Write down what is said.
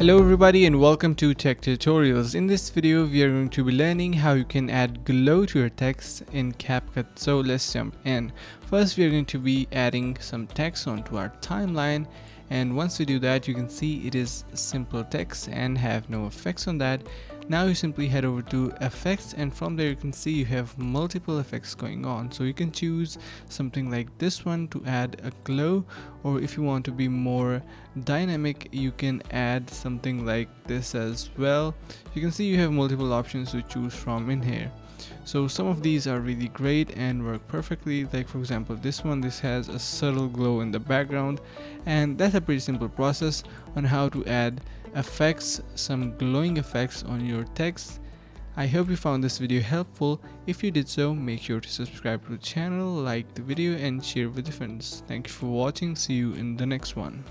Hello everybody and welcome to Tech Tutorials. In this video we are going to be learning how you can add glow to your text in CapCut. So let's jump in. First we are going to be adding some text onto our timeline, and once we do that you can see it is simple text and have no effects on that. Now you simply head over to effects, and from there you can see you have multiple effects going on. So you can choose something like this one to add a glow, or if you want to be more dynamic you can add something like this as well. You can see you have multiple options to choose from in here. So some of these are really great and work perfectly, like for example this one. This has a subtle glow in the background, and that's a pretty simple process on how to add effects, some glowing effects on your text. I hope you found this video helpful. If you did so, make sure to subscribe to the channel, like the video and share with your friends. Thank you for watching. See you in the next one.